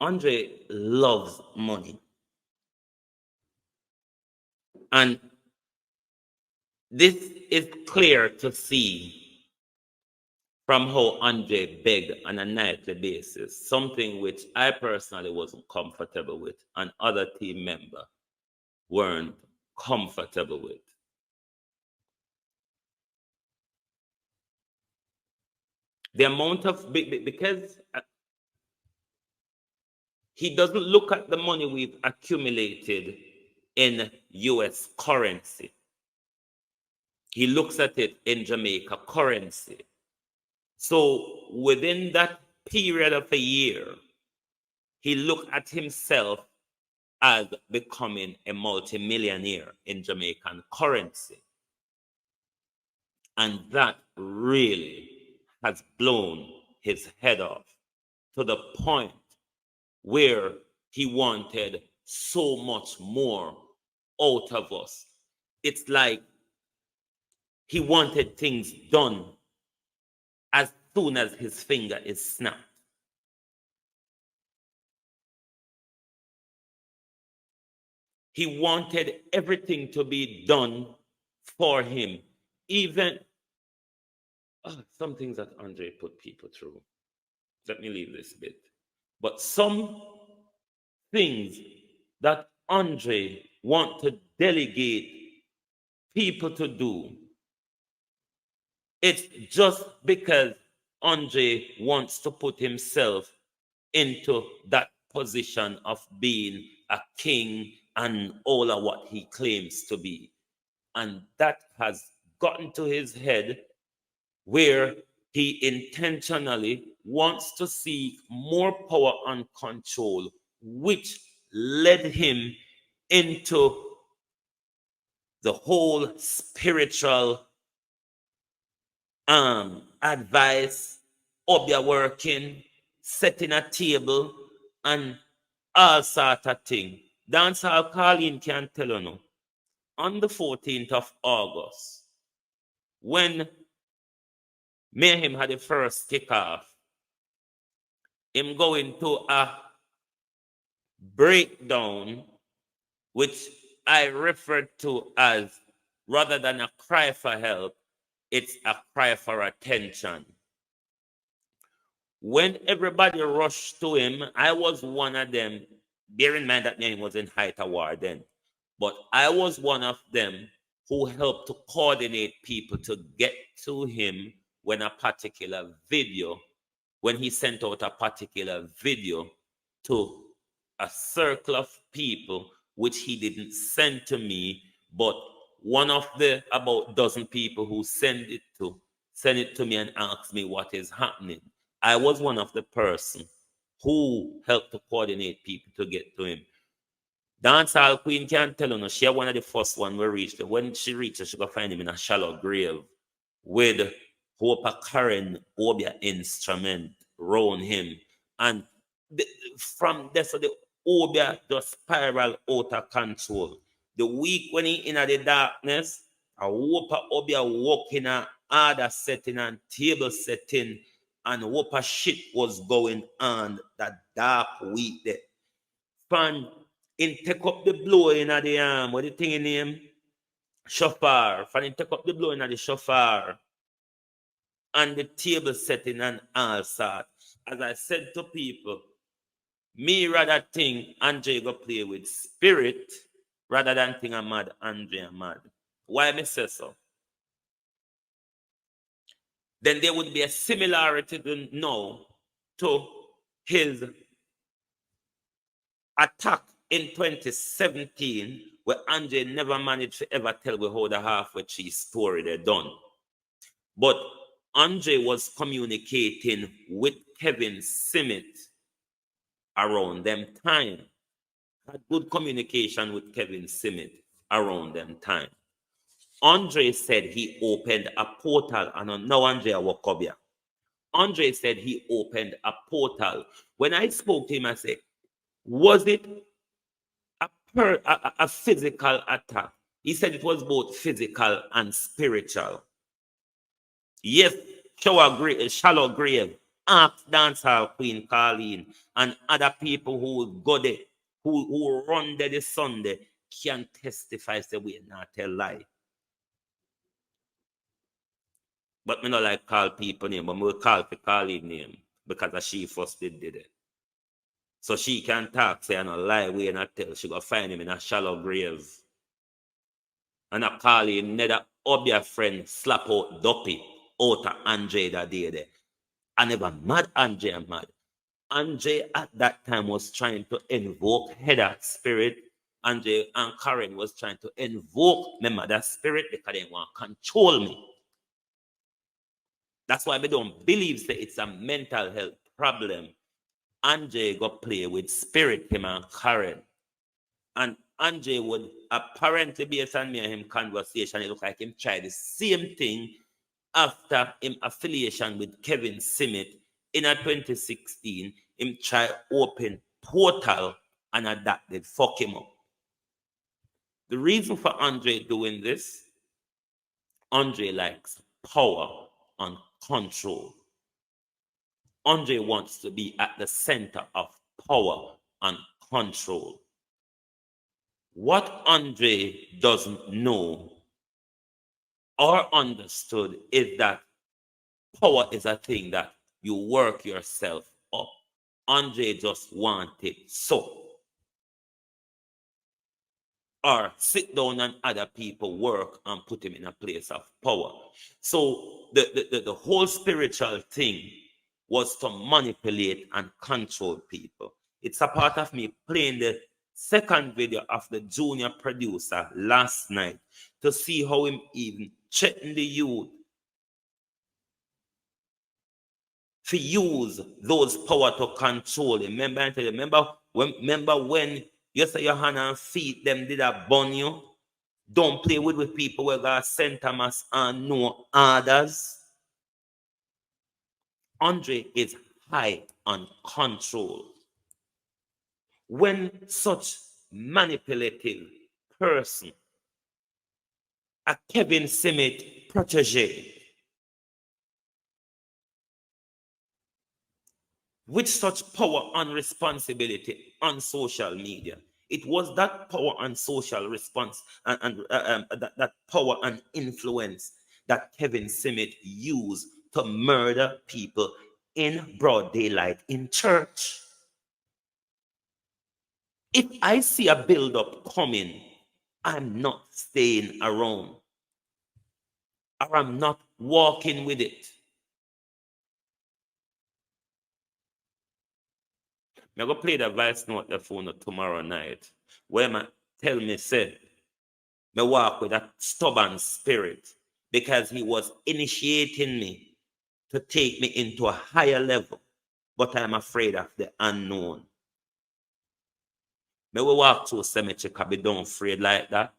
Andre loves money. And this is clear to see from how Andre begged on a nightly basis, something which I personally wasn't comfortable with, and other team members weren't comfortable with. The amount of, because he doesn't look at the money we've accumulated in US currency. He looks at it in Jamaica currency. So within that period of a year, he looked at himself as becoming a multimillionaire in Jamaican currency. And that really has blown his head off to the point where he wanted so much more out of us. It's like he wanted things done as soon as his finger is snapped. He wanted everything to be done for him. Even some things that Andre put people through. Let me leave this bit. But some things that Andre want to delegate people to do, it's just because Andre wants to put himself into that position of being a king and all of what he claims to be. And that has gotten to his head where he intentionally wants to seek more power and control, which led him into the whole spiritual advice, obia working, setting a table, and all sort of thing. Dancehall Carlene can tell you now. On the 14th of August, when me and him had the first kickoff, him going to a breakdown, which I referred to as, rather than a cry for help, it's a cry for attention. When everybody rushed to him, I was one of them. Bear in mind that name was in height award then. But I was one of them who helped to coordinate people to get to him when he sent out a particular video to a circle of people, which he didn't send to me, but one of the about dozen people who sent it to me and asked me what is happening. I was one of the person who helped to coordinate people to get to him. Dancehall Queen can tell you, she one of the first one we reached. When she reached, she could find him in a shallow grave with Hope Karen Obia instrument round him. And from there, so the Obia just spiral out of control. The week when he in the darkness, a Whopper Obia walking a order setting and table setting, and Whopper shit was going on that dark week there. Fan in take up the blow in the arm, what the thing in him? Shofar. Fan in take up the blow in the shofar. And the table setting and all sort. As I said to people, me rather think Andre go play with spirit rather than think I'm mad, Andre am mad. Why me say so? Then there would be a similarity to his attack in 2017, where Andre never managed to ever tell we how the halfway cheese story they done. But Andre was communicating with Kevin Simmet around them time. Had good communication with Kevin Simmet around them time. Andre said he opened a portal, and now Andre woke up here. Andre said he opened a portal. When I spoke to him, I said, was it a physical attack? He said it was both physical and spiritual. Yes, shallow grave ask dancehall queen Carlene and other people who will go there, who run there this Sunday, can testify say we not tell lie. But me not like call people name, but me will call for Carlene name because she first did it. So she can talk, say I no lie, we not tell. She go find him in a shallow grave. And I call him, neither up your friend slap out Duppy out of Andre that day there. I never mad Andre mad. Andre at that time was trying to invoke Heather spirit. Andre and Karen was trying to invoke my mother's spirit because they want to control me. That's why I don't believe that it's a mental health problem. Andre got play with spirit, him and Karen. And Andre would apparently, based on me and him conversation, it looked like him tried the same thing after him affiliation with Kevin Simmet in a 2016. Him try open portal and that did fuck him up. The reason for Andre doing this, Andre likes power and control. Andre wants to be at the center of power and control. What Andre doesn't know or understood is that power is a thing that you work yourself up. Andre just wanted so. Or sit down and other people work and put him in a place of power. So the whole spiritual thing was to manipulate and control people. It's a part of me playing the second video of the junior producer last night to see how him even threatened the youth to use those power to control him. Remember when you say your hand and feet them did a burn you? Don't play with people where God St. Thomas and no others. Andre is high on control. When such manipulative person, a Kevin Simmet protege, with such power and responsibility on social media, it was that power and social response and that power and influence that Kevin Simmet used to murder people in broad daylight in church. If I see a build-up coming, I'm not staying around, or I'm not walking with it. I'm going to play the voice note the phone tomorrow night where man tell me, say, me walk with a stubborn spirit because he was initiating me to take me into a higher level, but I'm afraid of the unknown. Me will walk to a cemetery because I don't afraid like that.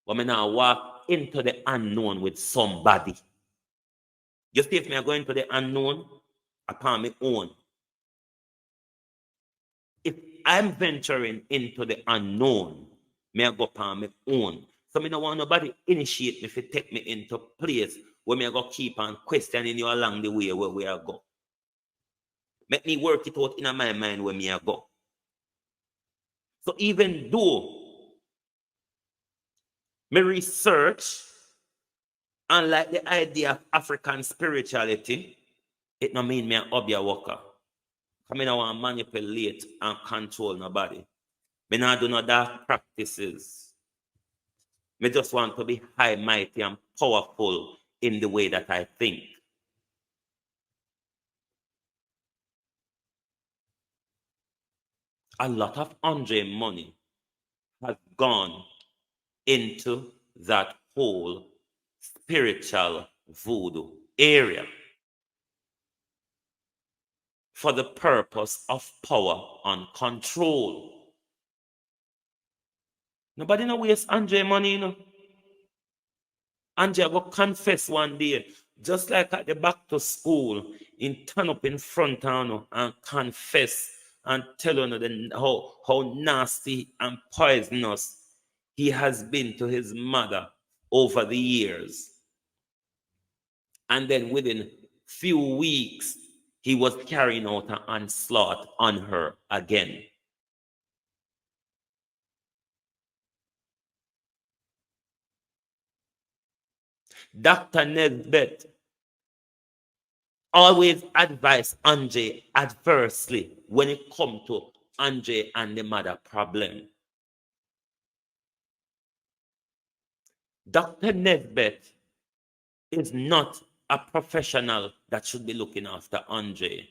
But me now walk into the unknown with somebody. You see, if me are going to the unknown upon my own, if I'm venturing into the unknown, me I go upon my own. So me don't want nobody initiate me to take me into place where me I go keep on questioning you along the way where we are go. Make me work it out in my mind where me I go. So even though me research and like the idea of African spirituality, it no mean me an obia worker. I mean I want to manipulate and control nobody. Me not do no dark practices. Me just want to be high, mighty, and powerful in the way that I think. A lot of Andre money has gone into that whole spiritual voodoo area for the purpose of power and control. Nobody no waste Andre money, you know. Andre go confess one day, just like at the back to school, in turn up in front of you and confess and tell you how nasty and poisonous he has been to his mother over the years. And then within few weeks, he was carrying out an onslaught on her again. Dr. Nesbitt always advised Andre adversely when it come to Andre and the mother problem. Dr. Nesbitt is not a professional that should be looking after Andre.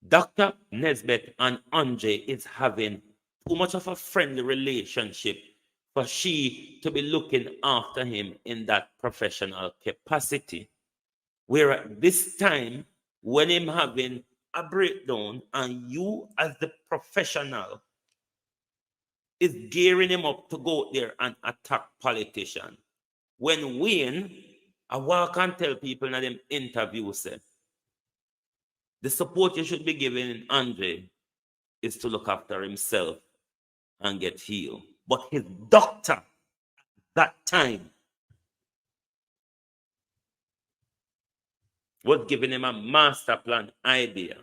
Dr. Nesbitt and Andre is having too much of a friendly relationship for she to be looking after him in that professional capacity. Where at this time, when him having a breakdown and you as the professional is gearing him up to go there and attack politician. When Wayne, I walk and tell people in them interviews, say, the support you should be giving Andre is to look after himself and get healed. But his doctor that time was giving him a master plan idea